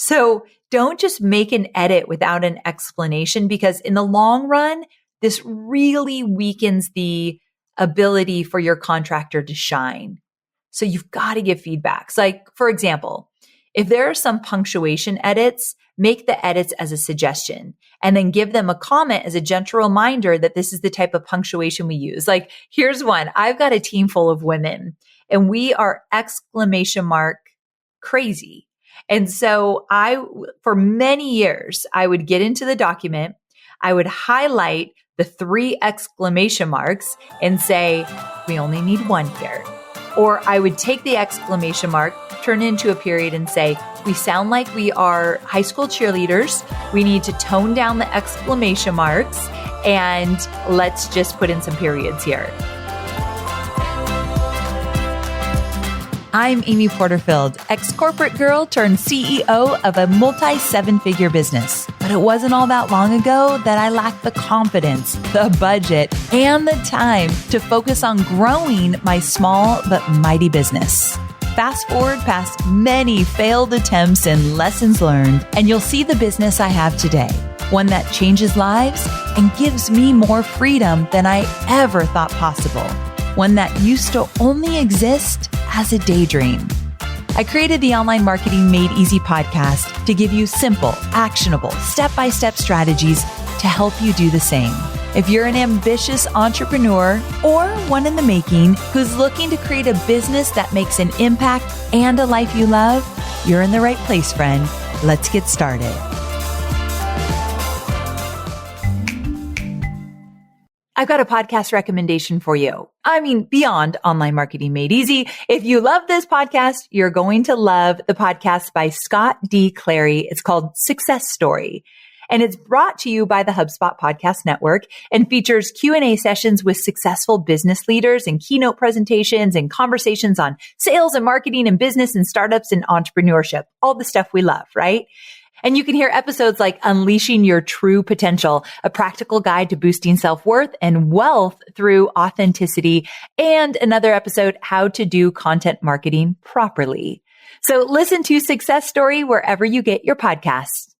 So don't just make an edit without an explanation, because in the long run, this really weakens the ability for your contractor to shine. So you've got to give feedbacks. Like, for example, if there are some punctuation edits, make the edits as a suggestion and then give them a comment as a gentle reminder that this is the type of punctuation we use. Like, here's one. I've got a team full of women and we are exclamation mark crazy. And so for many years, I would get into the document, I would highlight the 3 exclamation marks and say, we only need 1 here. Or I would take the exclamation mark, turn it into a period and say, we sound like we are high school cheerleaders. We need to tone down the exclamation marks and let's just put in some periods here. I'm Amy Porterfield, ex-corporate girl turned CEO of a multi-7-figure business. But it wasn't all that long ago that I lacked the confidence, the budget, and the time to focus on growing my small but mighty business. Fast forward past many failed attempts and lessons learned, and you'll see the business I have today. One that changes lives and gives me more freedom than I ever thought possible. One that used to only exist as a daydream. I created the Online Marketing Made Easy podcast to give you simple, actionable, step-by-step strategies to help you do the same. If you're an ambitious entrepreneur or one in the making who's looking to create a business that makes an impact and a life you love, you're in the right place, friend. Let's get started. I've got a podcast recommendation for you. I mean, beyond Online Marketing Made Easy. If you love this podcast, you're going to love the podcast by Scott D. Clary. It's called Success Story. And it's brought to you by the HubSpot Podcast Network and features Q&A sessions with successful business leaders and keynote presentations and conversations on sales and marketing and business and startups and entrepreneurship. All the stuff we love, right? And you can hear episodes like Unleashing Your True Potential, a practical guide to boosting self-worth and wealth through authenticity, and another episode, How to Do Content Marketing Properly. So listen to Success Story wherever you get your podcasts.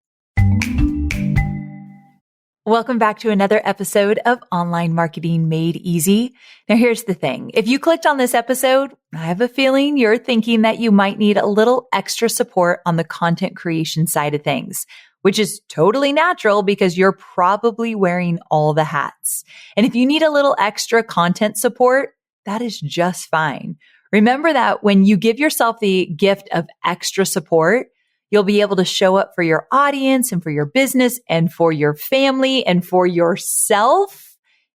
Welcome back to another episode of Online Marketing Made Easy. Now, here's the thing. If you clicked on this episode, I have a feeling you're thinking that you might need a little extra support on the content creation side of things, which is totally natural because you're probably wearing all the hats. And if you need a little extra content support, that is just fine. Remember that when you give yourself the gift of extra support, you'll be able to show up for your audience and for your business and for your family and for yourself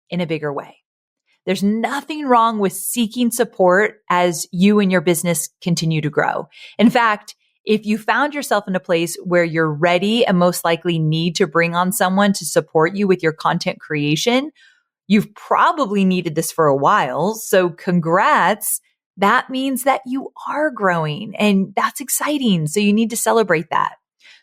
in a bigger way. There's nothing wrong with seeking support as you and your business continue to grow. In fact, if you found yourself in a place where you're ready and most likely need to bring on someone to support you with your content creation, you've probably needed this for a while. So congrats. That means that you are growing and that's exciting. So you need to celebrate that.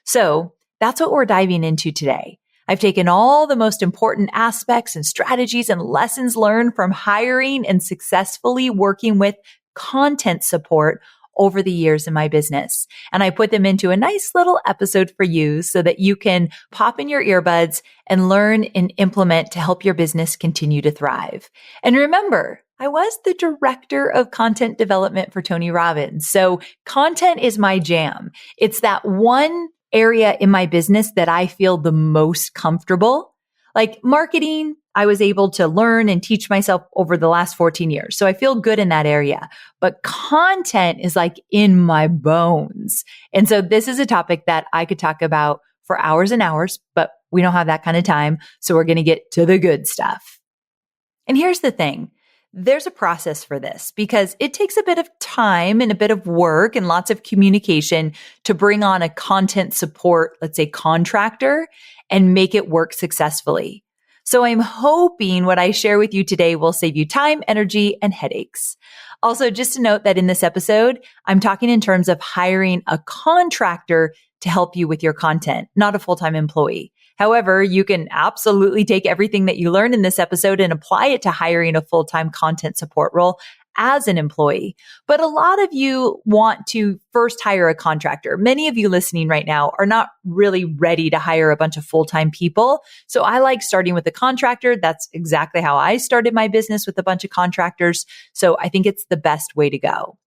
So that's what we're diving into today. I've taken all the most important aspects and strategies and lessons learned from hiring and successfully working with content support over the years in my business. And I put them into a nice little episode for you so that you can pop in your earbuds and learn and implement to help your business continue to thrive. And remember, I was the director of content development for Tony Robbins. So content is my jam. It's that one area in my business that I feel the most comfortable. Like marketing, I was able to learn and teach myself over the last 14 years. So I feel good in that area. But content is like in my bones. And so this is a topic that I could talk about for hours and hours, but we don't have that kind of time. So we're going to get to the good stuff. And here's the thing. There's a process for this because it takes a bit of time and a bit of work and lots of communication to bring on a content support, let's say contractor, and make it work successfully. So I'm hoping what I share with you today will save you time, energy, and headaches. Also, just to note that in this episode, I'm talking in terms of hiring a contractor to help you with your content, not a full-time employee. However, you can absolutely take everything that you learned in this episode and apply it to hiring a full-time content support role as an employee. But a lot of you want to first hire a contractor. Many of you listening right now are not really ready to hire a bunch of full-time people. So I like starting with a contractor. That's exactly how I started my business, with a bunch of contractors. So I think it's the best way to go.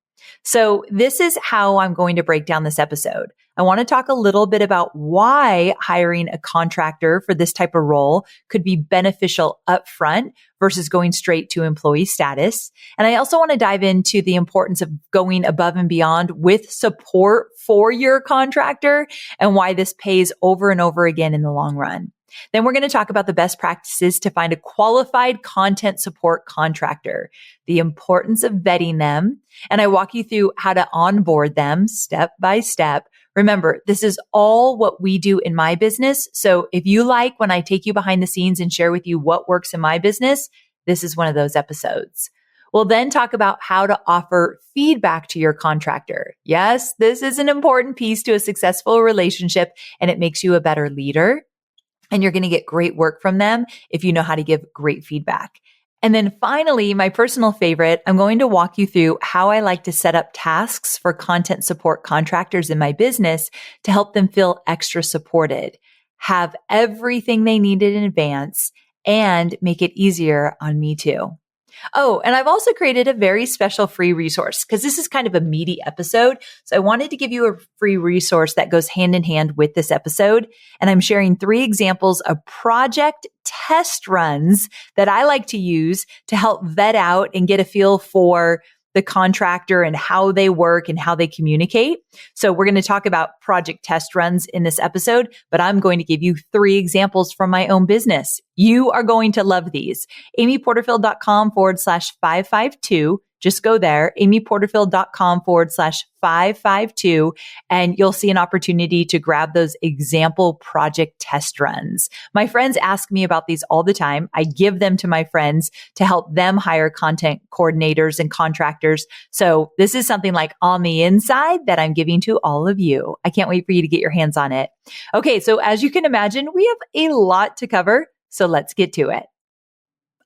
So this is how I'm going to break down this episode. I want to talk a little bit about why hiring a contractor for this type of role could be beneficial upfront versus going straight to employee status. And I also want to dive into the importance of going above and beyond with support for your contractor and why this pays over and over again in the long run. Then we're going to talk about the best practices to find a qualified content support contractor, the importance of vetting them, and I walk you through how to onboard them step by step. Remember, this is all what we do in my business. So if you like when I take you behind the scenes and share with you what works in my business, this is one of those episodes. We'll then talk about how to offer feedback to your contractor. Yes, this is an important piece to a successful relationship, and it makes you a better leader. And you're going to get great work from them if you know how to give great feedback. And then finally, my personal favorite, I'm going to walk you through how I like to set up tasks for content support contractors in my business to help them feel extra supported, have everything they needed in advance, and make it easier on me too. Oh, and I've also created a very special free resource because this is kind of a meaty episode. So I wanted to give you a free resource that goes hand in hand with this episode. And I'm sharing 3 examples of project test runs that I like to use to help vet out and get a feel for the contractor and how they work and how they communicate. So we're going to talk about project test runs in this episode, but I'm going to give you 3 examples from my own business. You are going to love these. amyporterfield.com/552. Just go there, amyporterfield.com/552, and you'll see an opportunity to grab those example project test runs. My friends ask me about these all the time. I give them to my friends to help them hire content coordinators and contractors. So this is something like on the inside that I'm giving to all of you. I can't wait for you to get your hands on it. Okay, so as you can imagine, we have a lot to cover. So let's get to it.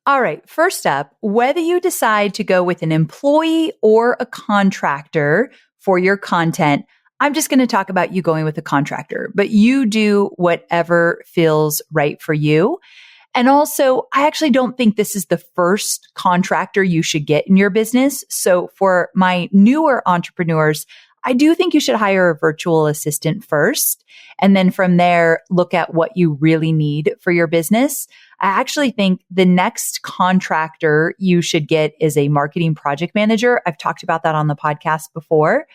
All right. First up, whether you decide to go with an employee or a contractor for your content, I'm just going to talk about you going with a contractor, but you do whatever feels right for you. And also, I actually don't think this is the first contractor you should get in your business. So for my newer entrepreneurs, I do think you should hire a virtual assistant first. And then from there, look at what you really need for your business. I actually think the next contractor you should get is a marketing project manager. I've talked about that on the podcast before.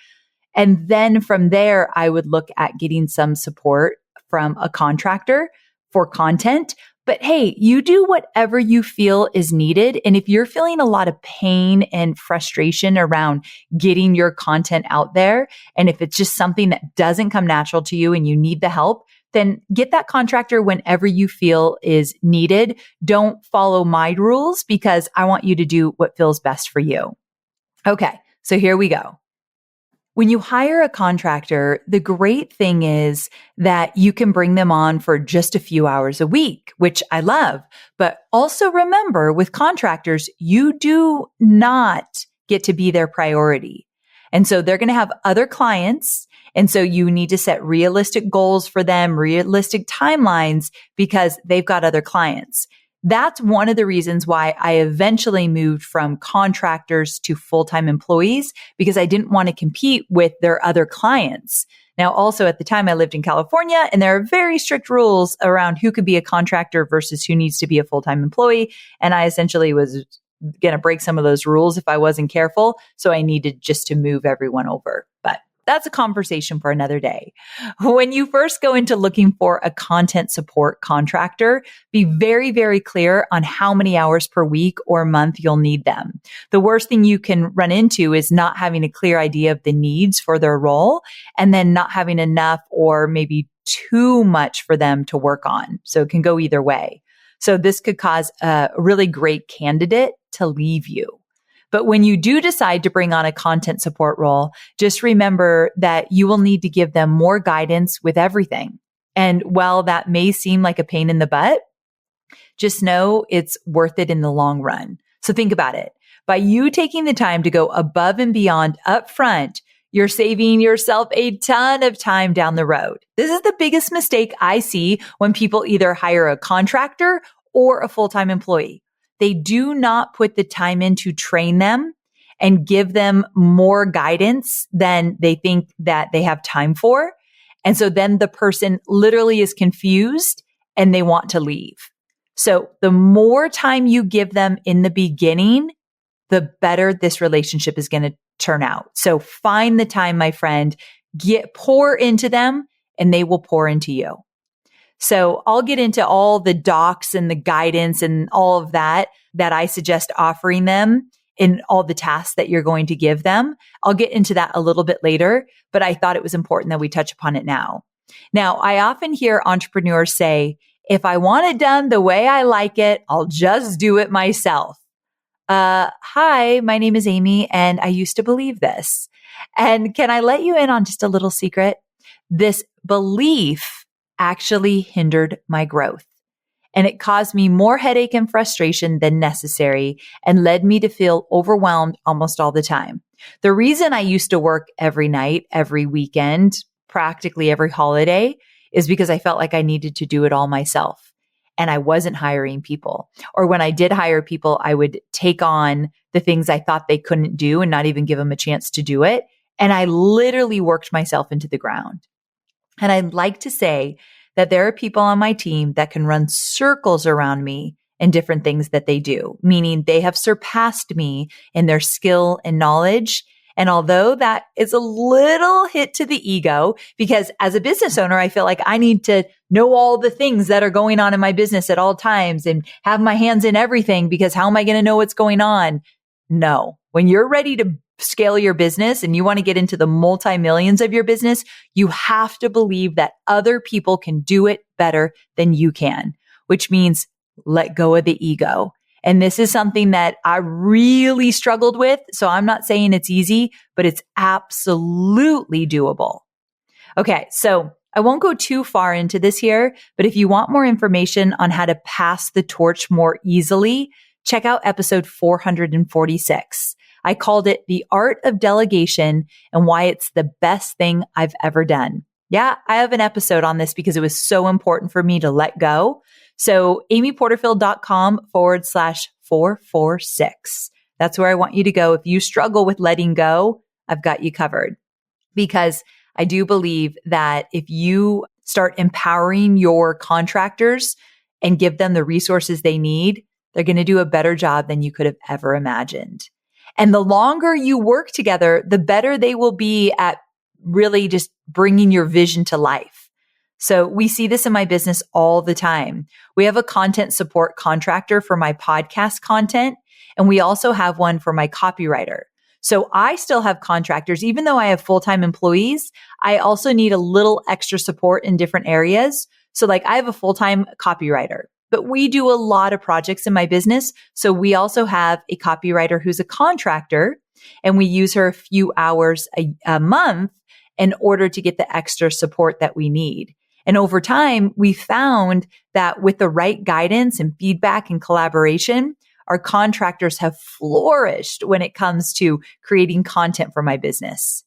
And then from there, I would look at getting some support from a contractor for content. But hey, you do whatever you feel is needed. And if you're feeling a lot of pain and frustration around getting your content out there, and if it's just something that doesn't come natural to you and you need the help, then get that contractor whenever you feel is needed. Don't follow my rules because I want you to do what feels best for you. Okay, so here we go. When you hire a contractor, the great thing is that you can bring them on for just a few hours a week, which I love. But also remember, with contractors, you do not get to be their priority. And so they're going to have other clients. And so you need to set realistic goals for them, realistic timelines, because they've got other clients. That's one of the reasons why I eventually moved from contractors to full-time employees, because I didn't want to compete with their other clients. Now, also at the time I lived in California, and there are very strict rules around who could be a contractor versus who needs to be a full-time employee. And I essentially was going to break some of those rules if I wasn't careful. So I needed just to move everyone over. But that's a conversation for another day. When you first go into looking for a content support contractor, be very, very clear on how many hours per week or month you'll need them. The worst thing you can run into is not having a clear idea of the needs for their role and then not having enough or maybe too much for them to work on. So it can go either way. So this could cause a really great candidate to leave you. But when you do decide to bring on a content support role, just remember that you will need to give them more guidance with everything. And while that may seem like a pain in the butt, just know it's worth it in the long run. So think about it. By you taking the time to go above and beyond upfront, you're saving yourself a ton of time down the road. This is the biggest mistake I see when people either hire a contractor or a full-time employee. They do not put the time in to train them and give them more guidance than they think that they have time for. And so then the person literally is confused and they want to leave. So the more time you give them in the beginning, the better this relationship is going to turn out. So find the time, my friend, pour into them and they will pour into you. So I'll get into all the docs and the guidance and all of that I suggest offering them in all the tasks that you're going to give them. I'll get into that a little bit later, but I thought it was important that we touch upon it now. Now, I often hear entrepreneurs say, if I want it done the way I like it, I'll just do it myself. Hi, my name is Amy, and I used to believe this. And can I let you in on just a little secret? This belief actually hindered my growth. And it caused me more headache and frustration than necessary and led me to feel overwhelmed almost all the time. The reason I used to work every night, every weekend, practically every holiday is because I felt like I needed to do it all myself. And I wasn't hiring people. Or when I did hire people, I would take on the things I thought they couldn't do and not even give them a chance to do it. And I literally worked myself into the ground. And I'd like to say that there are people on my team that can run circles around me in different things that they do, meaning they have surpassed me in their skill and knowledge. And although that is a little hit to the ego, because as a business owner, I feel like I need to know all the things that are going on in my business at all times and have my hands in everything, because how am I going to know what's going on? No. When you're ready to scale your business and you want to get into the multi-millions of your business, you have to believe that other people can do it better than you can, which means let go of the ego. And this is something that I really struggled with. So I'm not saying it's easy, but it's absolutely doable. Okay. So I won't go too far into this here, but if you want more information on how to pass the torch more easily, check out episode 446. I called it The Art of Delegation and Why It's the Best Thing I've Ever Done. Yeah, I have an episode on this because it was so important for me to let go. So amyporterfield.com/446. That's where I want you to go. If you struggle with letting go, I've got you covered. Because I do believe that if you start empowering your contractors and give them the resources they need, they're going to do a better job than you could have ever imagined. And the longer you work together, the better they will be at really just bringing your vision to life. So we see this in my business all the time. We have a content support contractor for my podcast content, and we also have one for my copywriter. So I still have contractors, even though I have full-time employees, I also need a little extra support in different areas. So like I have a full-time copywriter, but we do a lot of projects in my business. So we also have a copywriter who's a contractor, and we use her a few hours a month in order to get the extra support that we need. And over time, we found that with the right guidance and feedback and collaboration, our contractors have flourished when it comes to creating content for my business.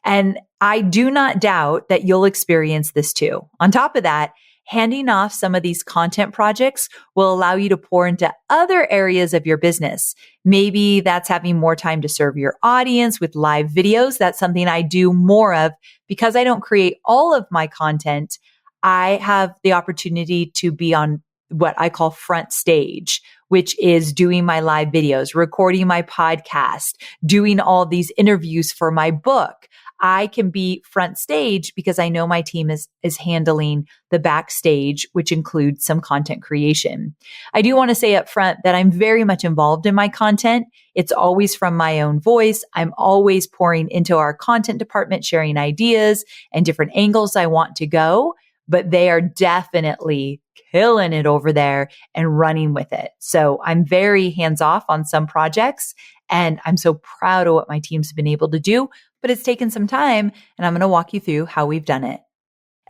And I do not doubt that you'll experience this too. On top of that, handing off some of these content projects will allow you to pour into other areas of your business. Maybe that's having more time to serve your audience with live videos. That's something I do more of because I don't create all of my content. I have the opportunity to be on what I call front stage, which is doing my live videos, recording my podcast, doing all these interviews for my book. I can be front stage because I know my team is handling the backstage, which includes some content creation. I do want to say up front that I'm very much involved in my content. It's always from my own voice. I'm always pouring into our content department, sharing ideas and different angles I want to go, but they are definitely killing it over there and running with it. So I'm very hands off on some projects, and I'm so proud of what my team's been able to do, but it's taken some time, and I'm going to walk you through how we've done it.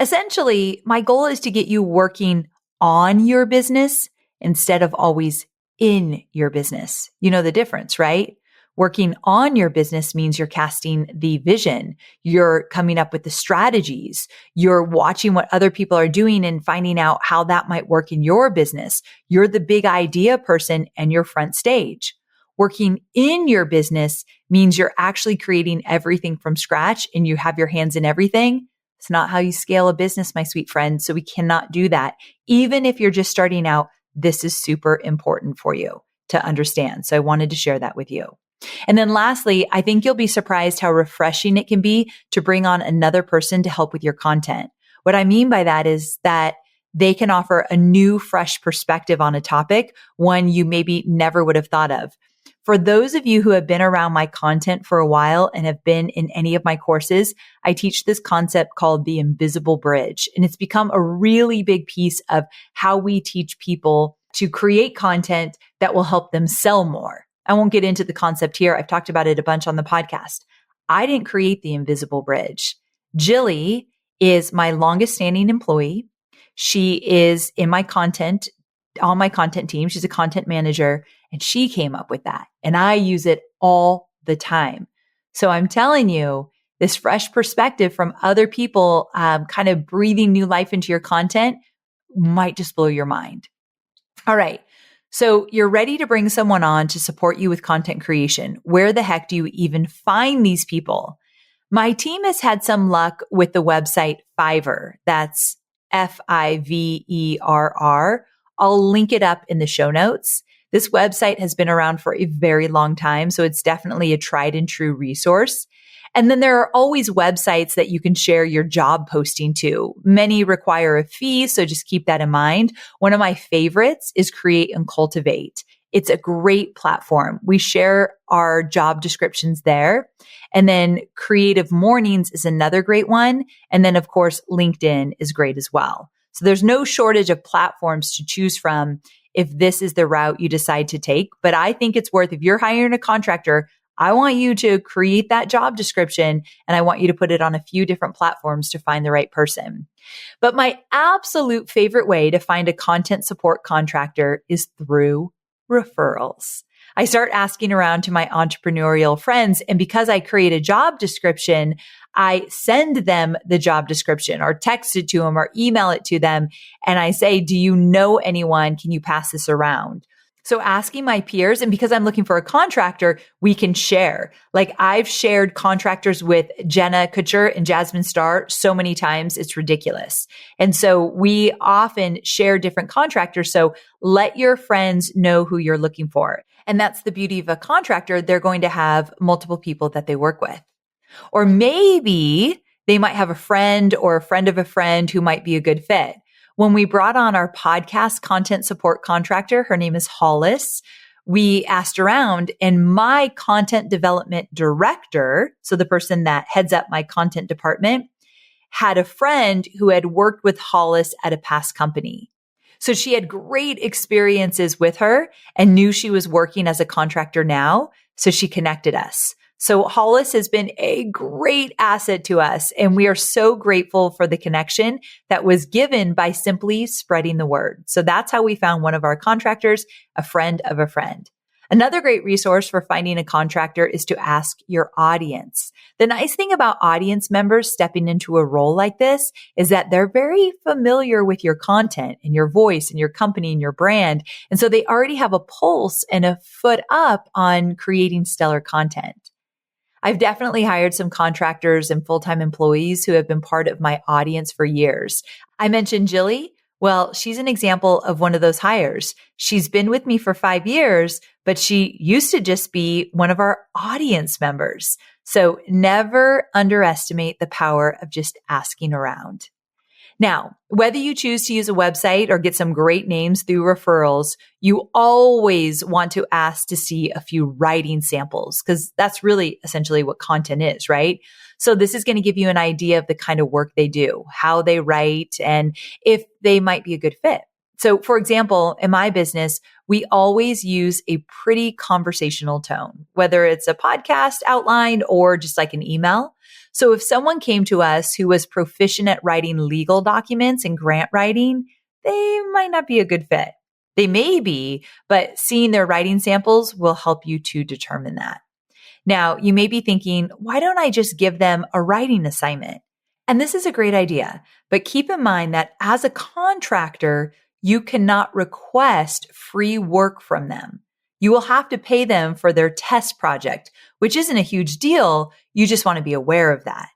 Essentially, my goal is to get you working on your business instead of always in your business. You know the difference, right? Working on your business means you're casting the vision. You're coming up with the strategies. You're watching what other people are doing and finding out how that might work in your business. You're the big idea person and you're front stage. Working in your business means you're actually creating everything from scratch and you have your hands in everything. It's not how you scale a business, my sweet friend. So we cannot do that. Even if you're just starting out, this is super important for you to understand. So I wanted to share that with you. And then lastly, I think you'll be surprised how refreshing it can be to bring on another person to help with your content. What I mean by that is that they can offer a new, fresh perspective on a topic, one you maybe never would have thought of. For those of you who have been around my content for a while and have been in any of my courses, I teach this concept called the invisible bridge. And it's become a really big piece of how we teach people to create content that will help them sell more. I won't get into the concept here. I've talked about it a bunch on the podcast. I didn't create the invisible bridge. Jilly is my longest standing employee. She is in my content, on my content team. She's a content manager and she came up with that. And I use it all the time. So I'm telling you, this fresh perspective from other people, kind of breathing new life into your content might just blow your mind. All right. So you're ready to bring someone on to support you with content creation. Where the heck do you even find these people? My team has had some luck with the website Fiverr. That's Fiverr. I'll link it up in the show notes. This website has been around for a very long time, so it's definitely a tried and true resource. And then there are always websites that you can share your job posting to. Many require a fee, so just keep that in mind. One of my favorites is Create and Cultivate. It's a great platform. We share our job descriptions there. And then Creative Mornings is another great one. And then, of course, LinkedIn is great as well. So there's no shortage of platforms to choose from if this is the route you decide to take. But I think it's worth, if you're hiring a contractor, I want you to create that job description and I want you to put it on a few different platforms to find the right person. But my absolute favorite way to find a content support contractor is through referrals. I start asking around to my entrepreneurial friends, and because I create a job description, I send them the job description or text it to them or email it to them. And I say, do you know anyone? Can you pass this around? So asking my peers, and because I'm looking for a contractor, we can share. Like I've shared contractors with Jenna Kutcher and Jasmine Starr so many times, it's ridiculous. And so we often share different contractors. So let your friends know who you're looking for. And that's the beauty of a contractor. They're going to have multiple people that they work with. Or maybe they might have a friend or a friend of a friend who might be a good fit. When we brought on our podcast content support contractor, her name is Hollis, we asked around and my content development director, so the person that heads up my content department, had a friend who had worked with Hollis at a past company. So she had great experiences with her and knew she was working as a contractor now. So she connected us. So Hollis has been a great asset to us, and we are so grateful for the connection that was given by simply spreading the word. So that's how we found one of our contractors, a friend of a friend. Another great resource for finding a contractor is to ask your audience. The nice thing about audience members stepping into a role like this is that they're very familiar with your content and your voice and your company and your brand. And so they already have a pulse and a foot up on creating stellar content. I've definitely hired some contractors and full-time employees who have been part of my audience for years. I mentioned Jilly. Well, she's an example of one of those hires. She's been with me for 5 years, but she used to just be one of our audience members. So never underestimate the power of just asking around. Now, whether you choose to use a website or get some great names through referrals, you always want to ask to see a few writing samples because that's really essentially what content is, right? So this is going to give you an idea of the kind of work they do, how they write, and if they might be a good fit. So for example, in my business, we always use a pretty conversational tone, whether it's a podcast outline or just like an email. So if someone came to us who was proficient at writing legal documents and grant writing, they might not be a good fit. They may be, but seeing their writing samples will help you to determine that. Now, you may be thinking, why don't I just give them a writing assignment? And this is a great idea, but keep in mind that as a contractor, you cannot request free work from them. You will have to pay them for their test project, which isn't a huge deal. You just want to be aware of that.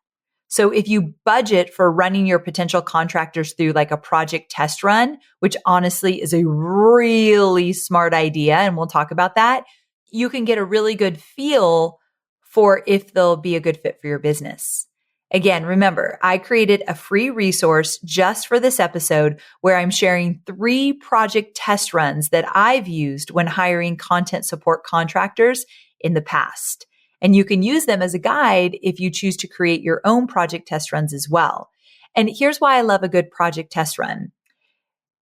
So if you budget for running your potential contractors through like a project test run, which honestly is a really smart idea, and we'll talk about that, you can get a really good feel for if they'll be a good fit for your business. Again, remember, I created a free resource just for this episode where I'm sharing 3 project test runs that I've used when hiring content support contractors in the past. And you can use them as a guide if you choose to create your own project test runs as well. And here's why I love a good project test run.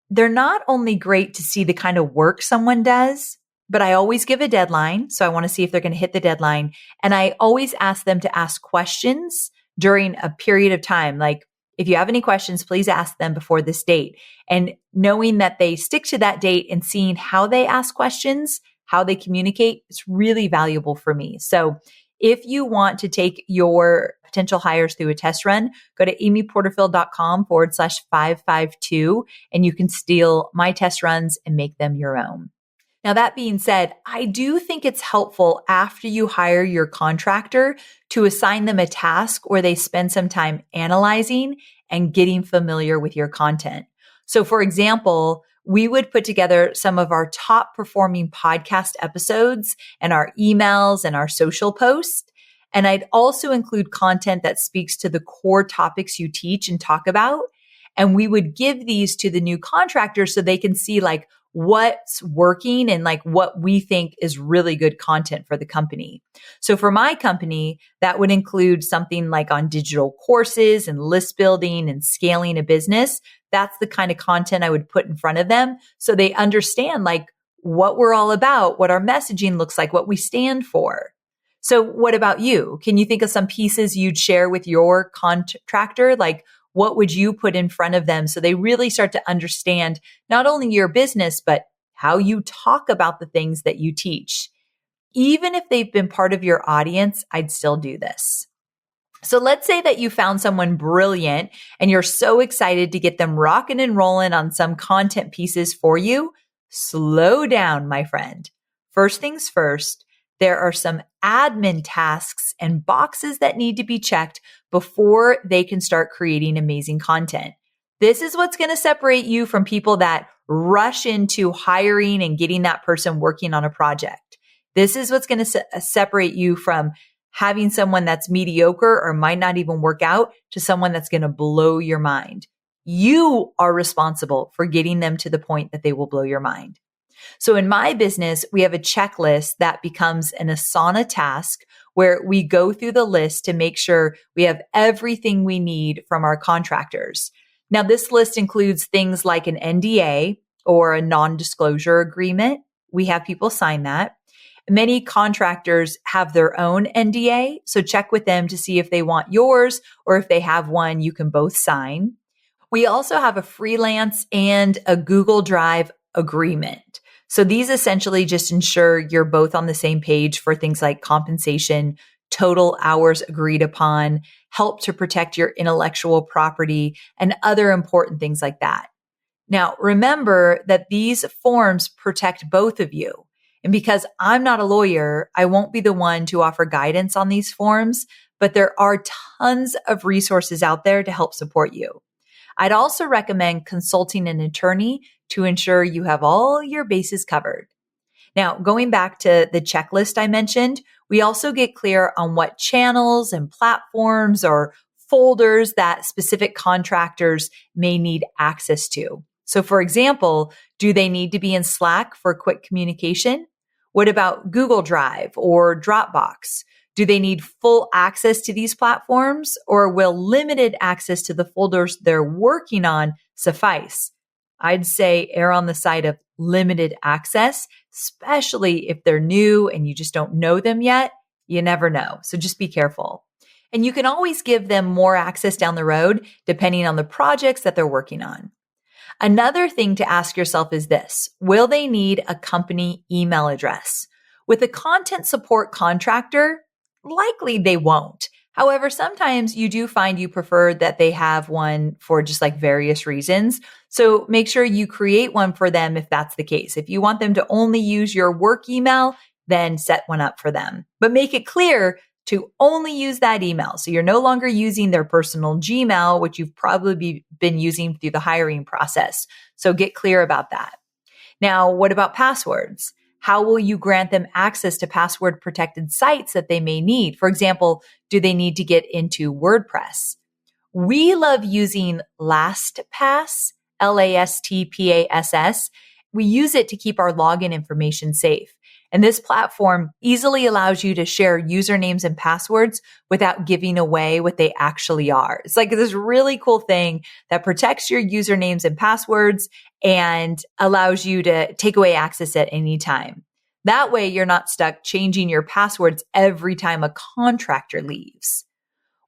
They're not only great to see the kind of work someone does, but I always give a deadline. So I want to see if they're going to hit the deadline. And I always ask them to ask questions during a period of time. Like, if you have any questions, please ask them before this date. And knowing that they stick to that date and seeing how they ask questions, how they communicate, it's really valuable for me. So if you want to take your potential hires through a test run, go to amyporterfield.com/552 and you can steal my test runs and make them your own. Now, that being said, I do think it's helpful after you hire your contractor to assign them a task where they spend some time analyzing and getting familiar with your content. So for example, we would put together some of our top performing podcast episodes and our emails and our social posts. And I'd also include content that speaks to the core topics you teach and talk about. And we would give these to the new contractors so they can see like what's working and like what we think is really good content for the company. So for my company, that would include something like on digital courses and list building and scaling a business. That's the kind of content I would put in front of them so they understand like what we're all about, what our messaging looks like, what we stand for. So what about you? Can you think of some pieces you'd share with your contractor? Like, what would you put in front of them so they really start to understand not only your business, but how you talk about the things that you teach? Even if they've been part of your audience, I'd still do this. So let's say that you found someone brilliant and you're so excited to get them rocking and rolling on some content pieces for you. Slow down, my friend. First things first, there are some admin tasks and boxes that need to be checked before they can start creating amazing content. This is what's going to separate you from people that rush into hiring and getting that person working on a project. This is what's going to separate you from having someone that's mediocre or might not even work out to someone that's going to blow your mind. You are responsible for getting them to the point that they will blow your mind. So in my business, we have a checklist that becomes an Asana task where we go through the list to make sure we have everything we need from our contractors. Now, this list includes things like an NDA or a non-disclosure agreement. We have people sign that. Many contractors have their own NDA, so check with them to see if they want yours or if they have one you can both sign. We also have a freelance and a Google Drive agreement. So these essentially just ensure you're both on the same page for things like compensation, total hours agreed upon, help to protect your intellectual property, and other important things like that. Now, remember that these forms protect both of you. And because I'm not a lawyer, I won't be the one to offer guidance on these forms, but there are tons of resources out there to help support you. I'd also recommend consulting an attorney to ensure you have all your bases covered. Now, going back to the checklist I mentioned, we also get clear on what channels and platforms or folders that specific contractors may need access to. So for example, do they need to be in Slack for quick communication? What about Google Drive or Dropbox? Do they need full access to these platforms, or will limited access to the folders they're working on suffice? I'd say err on the side of limited access, especially if they're new and you just don't know them yet. You never know. So just be careful. And you can always give them more access down the road, depending on the projects that they're working on. Another thing to ask yourself is this: will they need a company email address? With a content support contractor, likely they won't. However, sometimes you do find you prefer that they have one for just like various reasons. So make sure you create one for them if that's the case. If you want them to only use your work email, then set one up for them. But make it clear to only use that email. So you're no longer using their personal Gmail, which you've probably been using through the hiring process. So get clear about that. Now, what about passwords? How will you grant them access to password protected sites that they may need? For example, do they need to get into WordPress? We love using LastPass, LASTPASS. We use it to keep our login information safe. And this platform easily allows you to share usernames and passwords without giving away what they actually are. It's like this really cool thing that protects your usernames and passwords and allows you to take away access at any time. That way, you're not stuck changing your passwords every time a contractor leaves.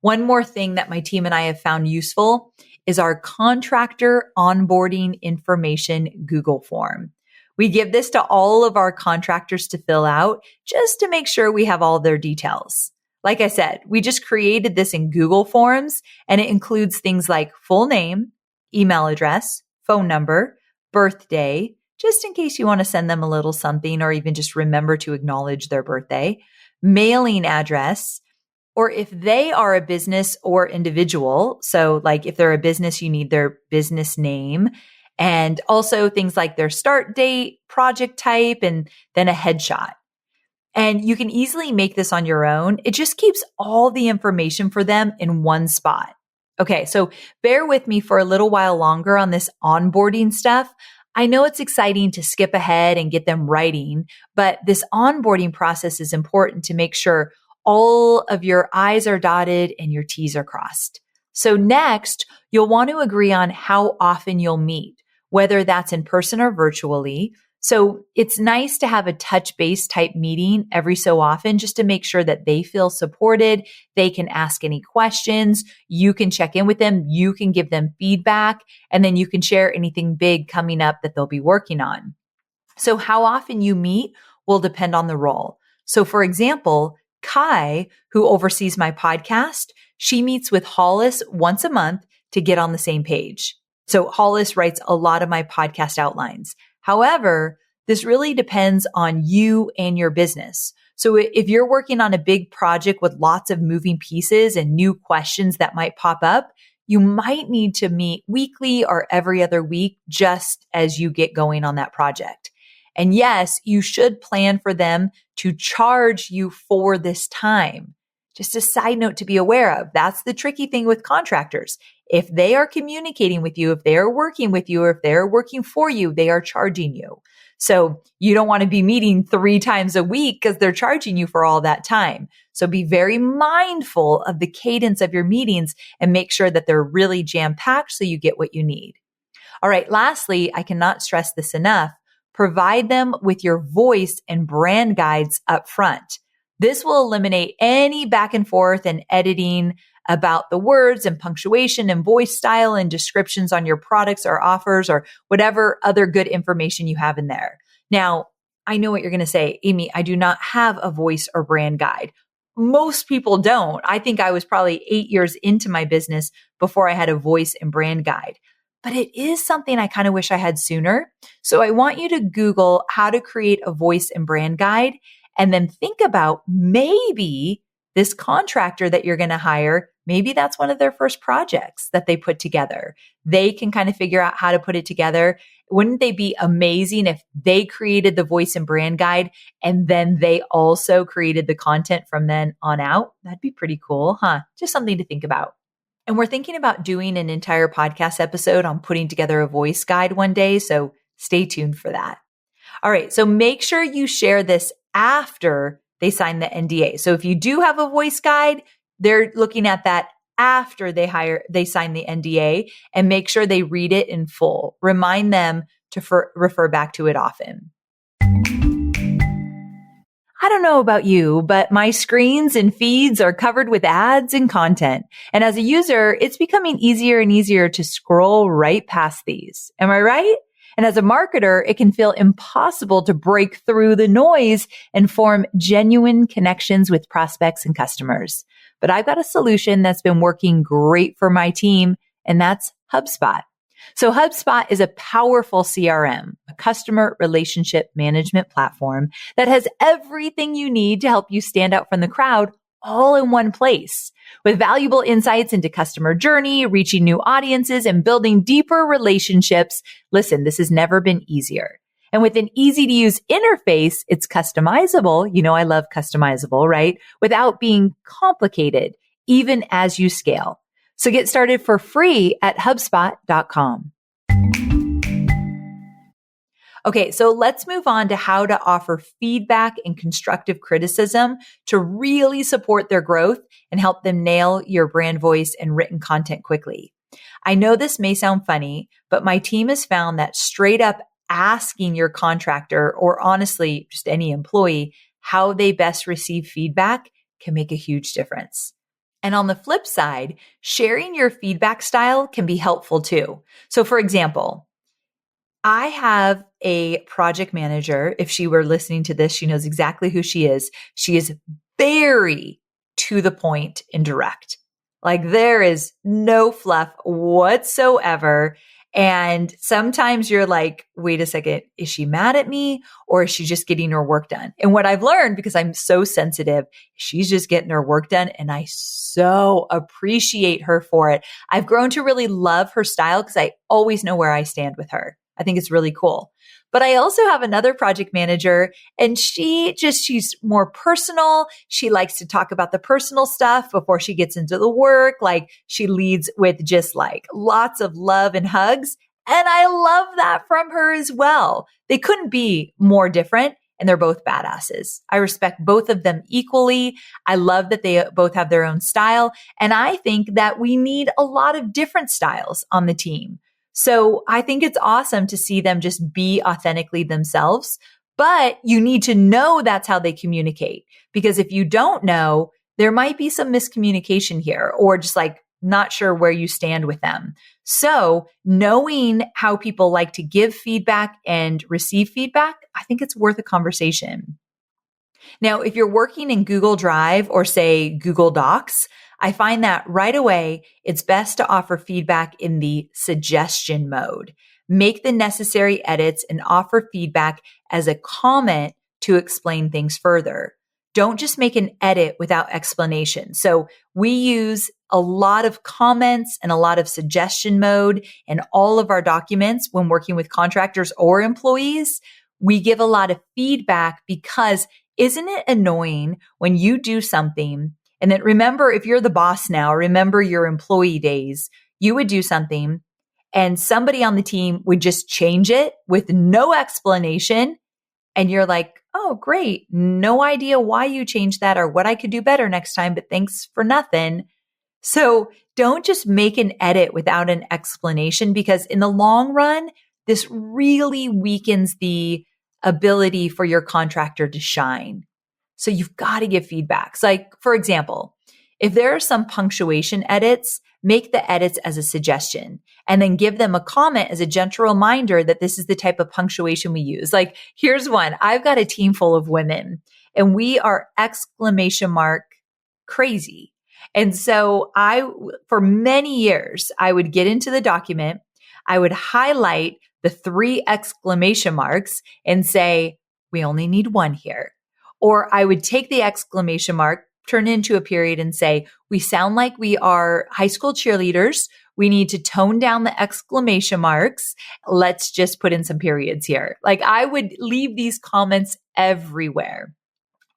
One more thing that my team and I have found useful is our contractor onboarding information Google form. We give this to all of our contractors to fill out just to make sure we have all their details. Like I said, we just created this in Google Forms, and it includes things like full name, email address, phone number, birthday, just in case you want to send them a little something or even just remember to acknowledge their birthday, mailing address, or if they are a business or individual. So like if they're a business, you need their business name. And also things like their start date, project type, and then a headshot. And you can easily make this on your own. It just keeps all the information for them in one spot. Okay, so bear with me for a little while longer on this onboarding stuff. I know it's exciting to skip ahead and get them writing, but this onboarding process is important to make sure all of your I's are dotted and your T's are crossed. So next, you'll want to agree on how often you'll meet, whether that's in person or virtually. So it's nice to have a touch base type meeting every so often just to make sure that they feel supported. They can ask any questions. You can check in with them. You can give them feedback, and then you can share anything big coming up that they'll be working on. So how often you meet will depend on the role. So for example, Kai, who oversees my podcast, she meets with Hollis once a month to get on the same page. So Hollis writes a lot of my podcast outlines. However, this really depends on you and your business. So if you're working on a big project with lots of moving pieces and new questions that might pop up, you might need to meet weekly or every other week just as you get going on that project. And yes, you should plan for them to charge you for this time. Just a side note to be aware of. That's the tricky thing with contractors. If they are communicating with you, if they are working with you, or if they're working for you, they are charging you. So you don't want to be meeting 3 times a week because they're charging you for all that time. So be very mindful of the cadence of your meetings and make sure that they're really jam-packed so you get what you need. All right. Lastly, I cannot stress this enough. Provide them with your voice and brand guides up front. This will eliminate any back and forth and editing about the words and punctuation and voice style and descriptions on your products or offers or whatever other good information you have in there. Now, I know what you're going to say, Amy, I do not have a voice or brand guide. Most people don't. I think I was probably 8 years into my business before I had a voice and brand guide. But it is something I kind of wish I had sooner. So I want you to Google how to create a voice and brand guide, and then think about maybe this contractor that you're going to hire, maybe that's one of their first projects that they put together. They can kind of figure out how to put it together. Wouldn't they be amazing if they created the voice and brand guide and then they also created the content from then on out? That'd be pretty cool, huh? Just something to think about. And we're thinking about doing an entire podcast episode on putting together a voice guide one day, so stay tuned for that. All right, so make sure you share this after they sign the NDA. So if you do have a voice guide, they're looking at that after they sign the NDA, and make sure they read it in full. Remind them to refer back to it often. I don't know about you, but my screens and feeds are covered with ads and content. And as a user, it's becoming easier and easier to scroll right past these. Am I right? And as a marketer, it can feel impossible to break through the noise and form genuine connections with prospects and customers. But I've got a solution that's been working great for my team, and that's HubSpot. So HubSpot is a powerful CRM, a customer relationship management platform that has everything you need to help you stand out from the crowd all in one place. With valuable insights into customer journey, reaching new audiences, and building deeper relationships, listen, this has never been easier. And with an easy to use interface, it's customizable. You know, I love customizable, right? Without being complicated, even as you scale. So get started for free at HubSpot.com. Okay, so let's move on to how to offer feedback and constructive criticism to really support their growth and help them nail your brand voice and written content quickly. I know this may sound funny, but my team has found that straight up asking your contractor, or honestly, just any employee, how they best receive feedback can make a huge difference. And on the flip side, sharing your feedback style can be helpful too. So for example, I have a project manager. If she were listening to this, she knows exactly who she is. She is very to the point and direct. Like there is no fluff whatsoever. And sometimes you're like, wait a second, is she mad at me or is she just getting her work done? And what I've learned, because I'm so sensitive, she's just getting her work done. And I so appreciate her for it. I've grown to really love her style because I always know where I stand with her. I think it's really cool. But I also have another project manager and she's more personal. She likes to talk about the personal stuff before she gets into the work. Like she leads with just like lots of love and hugs. And I love that from her as well. They couldn't be more different and they're both badasses. I respect both of them equally. I love that they both have their own style. And I think that we need a lot of different styles on the team. So I think it's awesome to see them just be authentically themselves, but you need to know that's how they communicate. Because if you don't know, there might be some miscommunication here or just like not sure where you stand with them. So knowing how people like to give feedback and receive feedback, I think it's worth a conversation. Now, if you're working in Google Drive or say Google Docs, I find that right away, it's best to offer feedback in the suggestion mode. Make the necessary edits and offer feedback as a comment to explain things further. Don't just make an edit without explanation. So we use a lot of comments and a lot of suggestion mode in all of our documents when working with contractors or employees. We give a lot of feedback because isn't it annoying when you do something and then remember, if you're the boss now, remember your employee days, you would do something and somebody on the team would just change it with no explanation. And you're like, oh, great. No idea why you changed that or what I could do better next time, but thanks for nothing. So don't just make an edit without an explanation because in the long run, this really weakens the ability for your contractor to shine. So you've got to give feedbacks. Like, for example, if there are some punctuation edits, make the edits as a suggestion and then give them a comment as a gentle reminder that this is the type of punctuation we use. Like, here's one. I've got a team full of women and we are exclamation mark crazy. And so for many years, I would get into the document, I would highlight the 3 exclamation marks and say, we only need 1 here. Or I would take the exclamation mark, turn it into a period and say, we sound like we are high school cheerleaders. We need to tone down the exclamation marks. Let's just put in some periods here. Like I would leave these comments everywhere.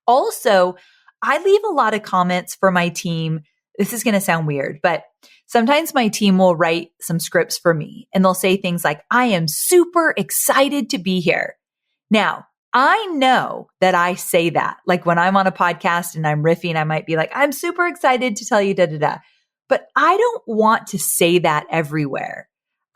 Also, I leave a lot of comments for my team. This is going to sound weird, but sometimes my team will write some scripts for me and they'll say things like, I am super excited to be here. Now, I know that I say that, like when I'm on a podcast and I'm riffing, I might be like, I'm super excited to tell you da, da, da. But I don't want to say that everywhere.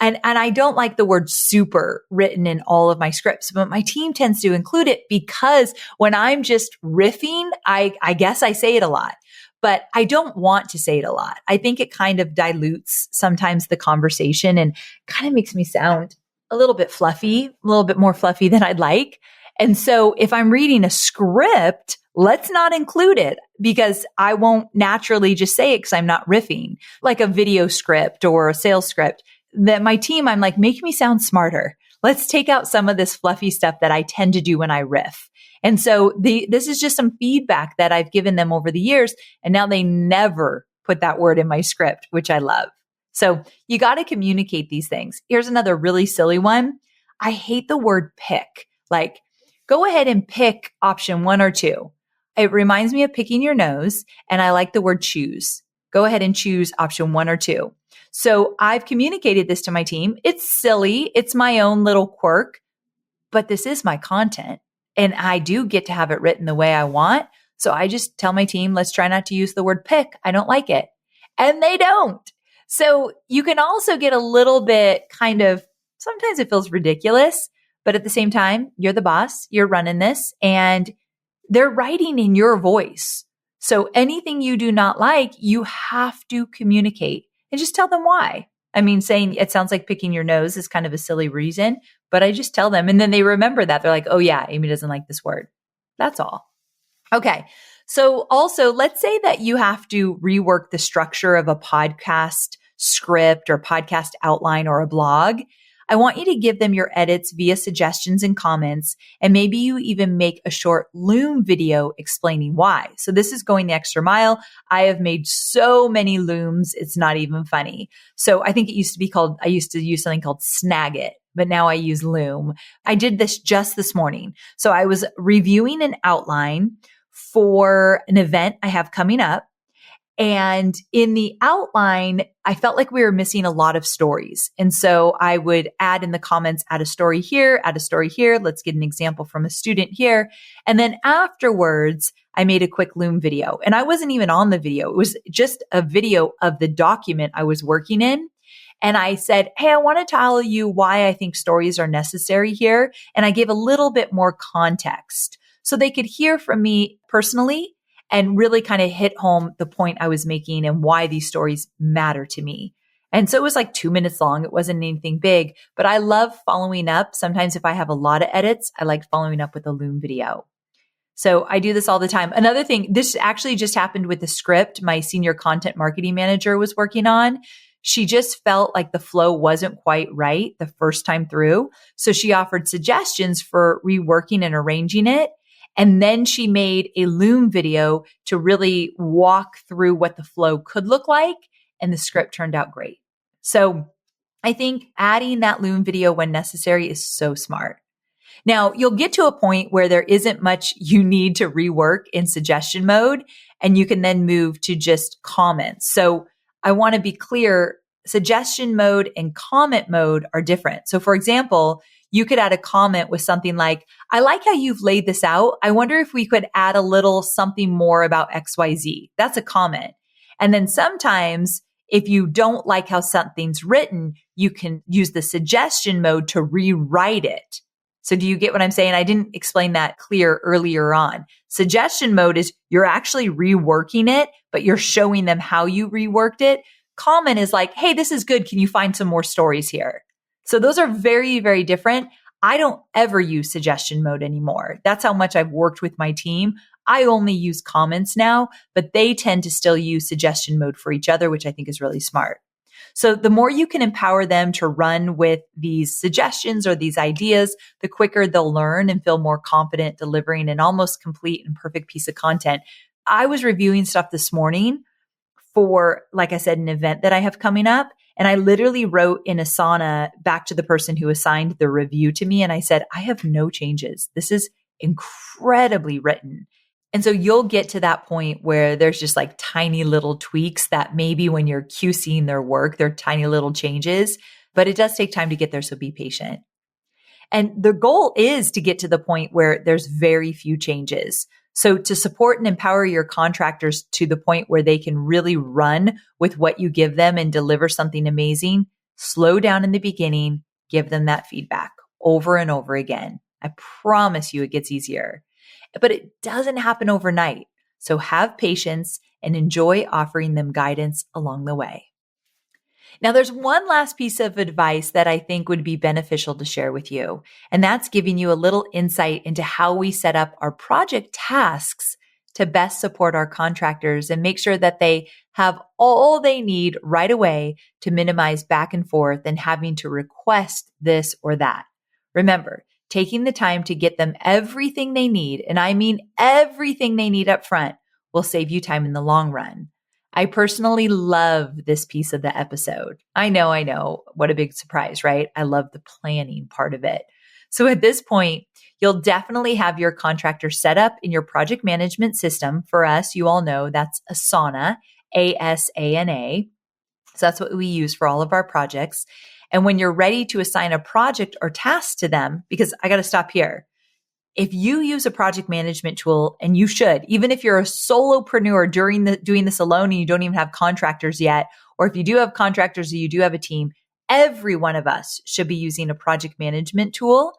And I don't like the word super written in all of my scripts, but my team tends to include it because when I'm just riffing, I guess I say it a lot, but I don't want to say it a lot. I think it kind of dilutes sometimes the conversation and kind of makes me sound a little bit fluffy, a little bit more fluffy than I'd like. And so if I'm reading a script, let's not include it because I won't naturally just say it because I'm not riffing like a video script or a sales script. That my team, I'm like, make me sound smarter. Let's take out some of this fluffy stuff that I tend to do when I riff. And so this is just some feedback that I've given them over the years. And now they never put that word in my script, which I love. So you got to communicate these things. Here's another really silly one. I hate the word pick. Like, go ahead and pick option 1 or 2. It reminds me of picking your nose. And I like the word choose. Go ahead and choose option 1 or 2. So I've communicated this to my team. It's silly. It's my own little quirk, but this is my content and I do get to have it written the way I want. So I just tell my team, let's try not to use the word pick. I don't like it. And they don't. So you can also get a little bit kind of, sometimes it feels ridiculous, but at the same time, you're the boss, you're running this and they're writing in your voice. So anything you do not like, you have to communicate. And just tell them why. I mean, saying it sounds like picking your nose is kind of a silly reason, but I just tell them and then they remember that. They're like, oh yeah, Amy doesn't like this word. That's all. Okay. So also let's say that you have to rework the structure of a podcast script or podcast outline or a blog. I want you to give them your edits via suggestions and comments, and maybe you even make a short Loom video explaining why. So this is going the extra mile. I have made so many Looms, it's not even funny. So I think it used to be called, I used to use something called Snagit, but now I use Loom. I did this just this morning. So I was reviewing an outline for an event I have coming up. And in the outline, I felt like we were missing a lot of stories. And so I would add in the comments, add a story here, add a story here. Let's get an example from a student here. And then afterwards, I made a quick Loom video. And I wasn't even on the video. It was just a video of the document I was working in. And I said, hey, I want to tell you why I think stories are necessary here. And I gave a little bit more context so they could hear from me personally and really kind of hit home the point I was making and why these stories matter to me. And so it was like 2 minutes long. It wasn't anything big, but I love following up. Sometimes if I have a lot of edits, I like following up with a Loom video. So I do this all the time. Another thing, this actually just happened with the script my senior content marketing manager was working on. She just felt like the flow wasn't quite right the first time through. So she offered suggestions for reworking and arranging it. And then she made a Loom video to really walk through what the flow could look like. And the script turned out great. So I think adding that Loom video when necessary is so smart. Now you'll get to a point where there isn't much you need to rework in suggestion mode, and you can then move to just comments. So I want to be clear, suggestion mode and comment mode are different. So for example, you could add a comment with something like, I like how you've laid this out. I wonder if we could add a little something more about XYZ. That's a comment. And then sometimes if you don't like how something's written, you can use the suggestion mode to rewrite it. So do you get what I'm saying? I didn't explain that clear earlier on. Suggestion mode is you're actually reworking it, but you're showing them how you reworked it. Comment is like, hey, this is good. Can you find some more stories here? So those are very, very different. I don't ever use suggestion mode anymore. That's how much I've worked with my team. I only use comments now, but they tend to still use suggestion mode for each other, which I think is really smart. So the more you can empower them to run with these suggestions or these ideas, the quicker they'll learn and feel more confident delivering an almost complete and perfect piece of content. I was reviewing stuff this morning for, like I said, an event that I have coming up. And I literally wrote in Asana back to the person who assigned the review to me. And I said, I have no changes. This is incredibly written. And so you'll get to that point where there's just like tiny little tweaks that maybe when you're QCing their work, they're tiny little changes, but it does take time to get there. So be patient. And the goal is to get to the point where there's very few changes. So to support and empower your contractors to the point where they can really run with what you give them and deliver something amazing, Slow down in the beginning, give them that feedback over and over again. I promise you it gets easier, but it doesn't happen overnight. So have patience and enjoy offering them guidance along the way. Now, there's one last piece of advice that I think would be beneficial to share with you, and that's giving you a little insight into how we set up our project tasks to best support our contractors and make sure that they have all they need right away to minimize back and forth and having to request this or that. Remember, taking the time to get them everything they need, and I mean everything they need up front, will save you time in the long run. I personally love this piece of the episode. I know. What a big surprise, right? I love the planning part of it. So at this point, you'll definitely have your contractor set up in your project management system. For us, you all know that's Asana, Asana. So that's what we use for all of our projects. And when you're ready to assign a project or task to them, because I got to stop here. If you use a project management tool, and you should, even if you're a solopreneur doing this alone and you don't even have contractors yet, or if you do have contractors or you do have a team, every one of us should be using a project management tool.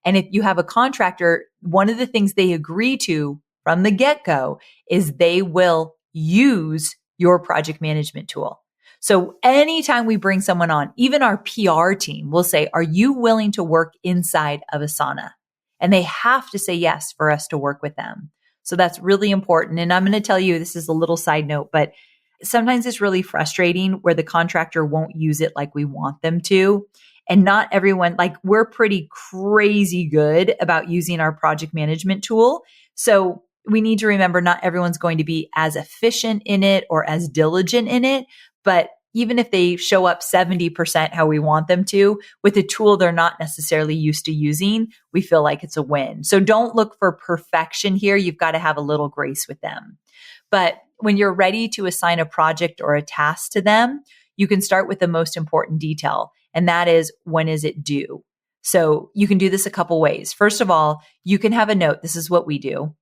And if you have a contractor, one of the things they agree to from the get-go is they will use your project management tool. So anytime we bring someone on, even our PR team will say, are you willing to work inside of Asana? And they have to say yes for us to work with them. So that's really important. And I'm going to tell you, this is a little side note, but sometimes it's really frustrating where the contractor won't use it like we want them to. And not everyone, like we're pretty crazy good about using our project management tool. So we need to remember not everyone's going to be as efficient in it or as diligent in it. But even if they show up 70% how we want them to, with a tool they're not necessarily used to using, we feel like it's a win. So don't look for perfection here. You've got to have a little grace with them. But when you're ready to assign a project or a task to them, you can start with the most important detail, and that is, when is it due? So you can do this a couple ways. First of all, you can have a note. This is what we do.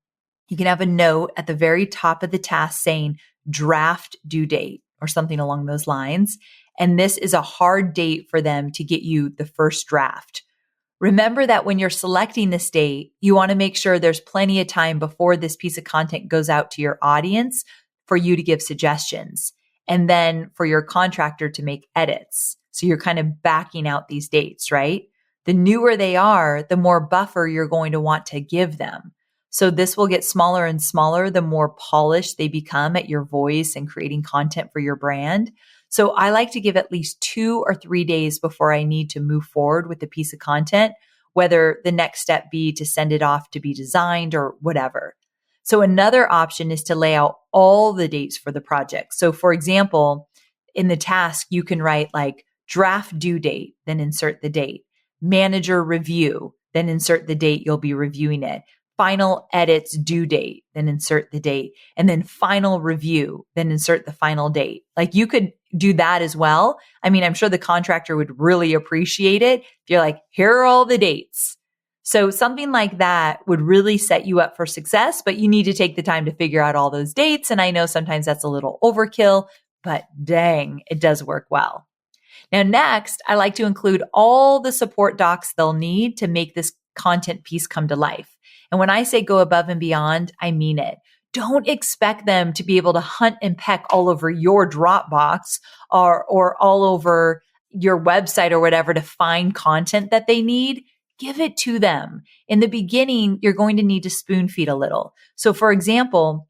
You can have a note at the very top of the task saying draft due date, or something along those lines. And this is a hard date for them to get you the first draft. Remember that when you're selecting this date, you want to make sure there's plenty of time before this piece of content goes out to your audience for you to give suggestions, and then for your contractor to make edits. So you're kind of backing out these dates, right? The newer they are, the more buffer you're going to want to give them. So this will get smaller and smaller the more polished they become at your voice and creating content for your brand. So I like to give at least 2 or 3 days before I need to move forward with a piece of content, whether the next step be to send it off to be designed or whatever. So another option is to lay out all the dates for the project. So for example, in the task, you can write like draft due date, then insert the date, manager review, then insert the date you'll be reviewing it, final edits due date, then insert the date, and then final review, then insert the final date. Like you could do that as well. I mean, I'm sure the contractor would really appreciate it if you're like, here are all the dates. So something like that would really set you up for success, but you need to take the time to figure out all those dates. And I know sometimes that's a little overkill, but dang, it does work well. Now, next, I like to include all the support docs they'll need to make this content piece come to life. And when I say go above and beyond, I mean it. Don't expect them to be able to hunt and peck all over your Dropbox or all over your website or whatever to find content that they need. Give it to them. In the beginning, you're going to need to spoon feed a little. So for example,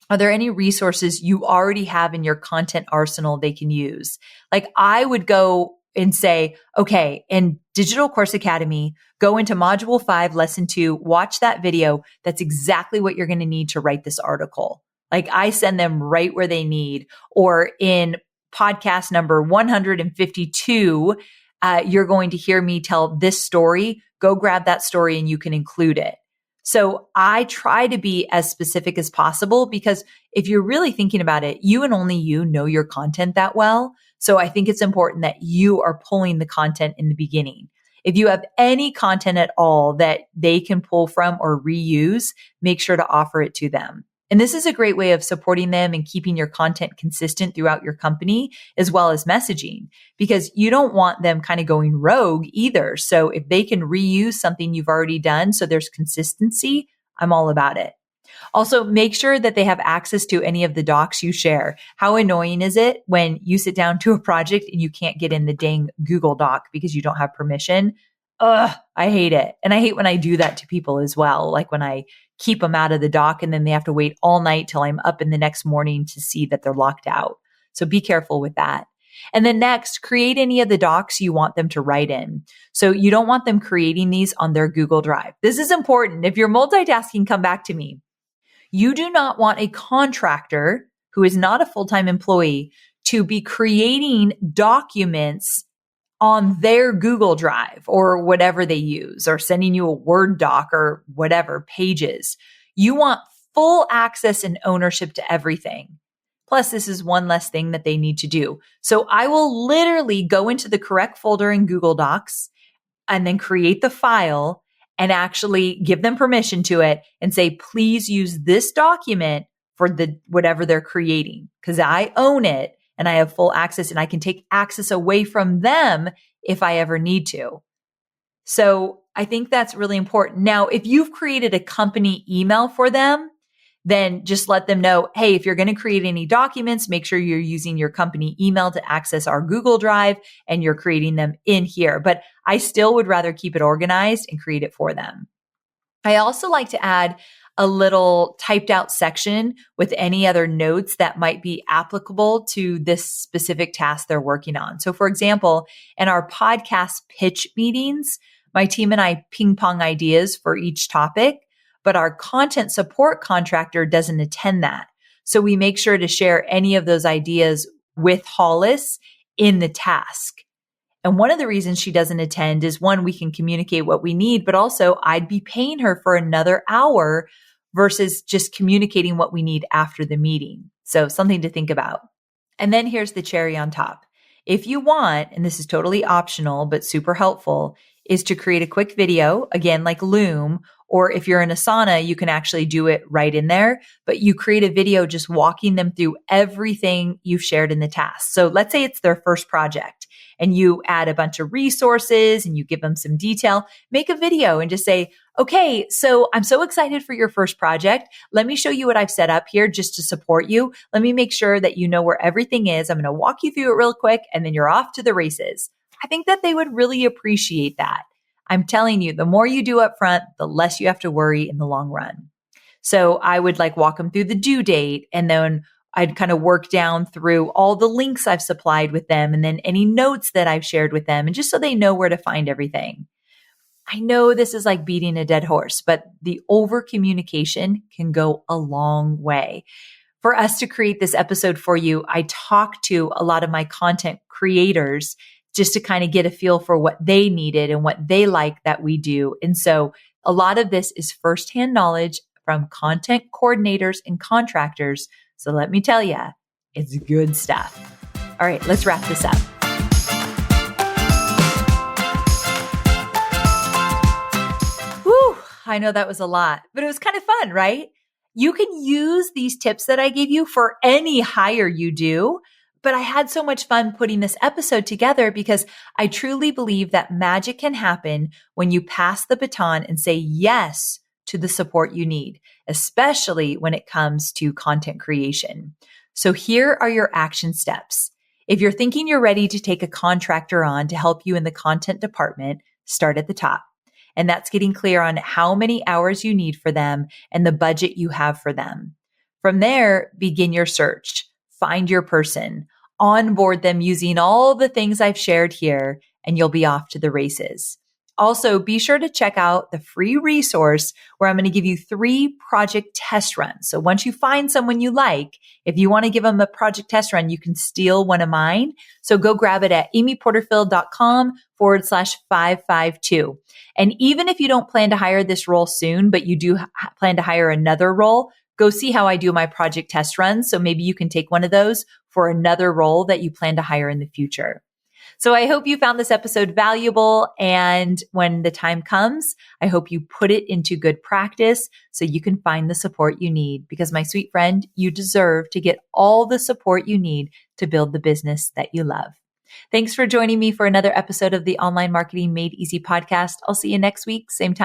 are there any resources you already have in your content arsenal they can use? Like I would go and say, okay, in Digital Course Academy, go into Module 5, Lesson 2, watch that video. That's exactly what you're going to need to write this article. Like I send them right where they need. Or in podcast number 152, you're going to hear me tell this story. Go grab that story and you can include it. So I try to be as specific as possible because if you're really thinking about it, you and only you know your content that well. So I think it's important that you are pulling the content in the beginning. If you have any content at all that they can pull from or reuse, make sure to offer it to them. And this is a great way of supporting them and keeping your content consistent throughout your company, as well as messaging, because you don't want them kind of going rogue either. So if they can reuse something you've already done, so there's consistency, I'm all about it. Also, make sure that they have access to any of the docs you share. How annoying is it when you sit down to a project and you can't get in the dang Google Doc because you don't have permission? Ugh, I hate it. And I hate when I do that to people as well. Like when I keep them out of the doc and then they have to wait all night till I'm up in the next morning to see that they're locked out. So be careful with that. And then next, create any of the docs you want them to write in. So you don't want them creating these on their Google Drive. This is important. If you're multitasking, come back to me. You do not want a contractor who is not a full-time employee to be creating documents on their Google Drive or whatever they use, or sending you a Word doc or whatever, pages. You want full access and ownership to everything. Plus, this is one less thing that they need to do. So I will literally go into the correct folder in Google Docs and then create the file and actually give them permission to it and say, please use this document for the whatever they're creating, because I own it and I have full access and I can take access away from them if I ever need to. So I think that's really important. Now, if you've created a company email for them, then just let them know, hey, if you're going to create any documents, make sure you're using your company email to access our Google Drive and you're creating them in here. But I still would rather keep it organized and create it for them. I also like to add a little typed out section with any other notes that might be applicable to this specific task they're working on. So for example, in our podcast pitch meetings, my team and I ping pong ideas for each topic, but our content support contractor doesn't attend that. So we make sure to share any of those ideas with Hollis in the task. And one of the reasons she doesn't attend is, one, we can communicate what we need, but also I'd be paying her for another hour versus just communicating what we need after the meeting. So something to think about. And then here's the cherry on top. If you want, and this is totally optional, but super helpful, is to create a quick video, again, like Loom, or if you're in Asana, you can actually do it right in there, but you create a video just walking them through everything you've shared in the task. So let's say it's their first project and you add a bunch of resources and you give them some detail, make a video and just say, okay, so I'm so excited for your first project. Let me show you what I've set up here just to support you. Let me make sure that you know where everything is. I'm going to walk you through it real quick and then you're off to the races. I think that they would really appreciate that. I'm telling you, the more you do up front, the less you have to worry in the long run. So I would walk them through the due date, and then I'd kind of work down through all the links I've supplied with them and then any notes that I've shared with them, and just so they know where to find everything. I know this is like beating a dead horse, but the over communication can go a long way. For us to create this episode for you, I talked to a lot of my content creators just to kind of get a feel for what they needed and what they like that we do. And so a lot of this is firsthand knowledge from content coordinators and contractors. So let me tell you, it's good stuff. All right, let's wrap this up. Whew, I know that was a lot, but it was kind of fun, right? You can use these tips that I gave you for any hire you do. But I had so much fun putting this episode together because I truly believe that magic can happen when you pass the baton and say yes to the support you need, especially when it comes to content creation. So here are your action steps. If you're thinking you're ready to take a contractor on to help you in the content department, start at the top. And that's getting clear on how many hours you need for them and the budget you have for them. From there, begin your search. Find your person, onboard them using all the things I've shared here, and you'll be off to the races. Also, be sure to check out the free resource where I'm going to give you 3 project test runs. So once you find someone you like, if you want to give them a project test run, you can steal one of mine. So go grab it at amyporterfield.com/552. And even if you don't plan to hire this role soon, but you do plan to hire another role, go see how I do my project test runs. So maybe you can take one of those for another role that you plan to hire in the future. So I hope you found this episode valuable. And when the time comes, I hope you put it into good practice so you can find the support you need. Because my sweet friend, you deserve to get all the support you need to build the business that you love. Thanks for joining me for another episode of the Online Marketing Made Easy podcast. I'll see you next week, same time.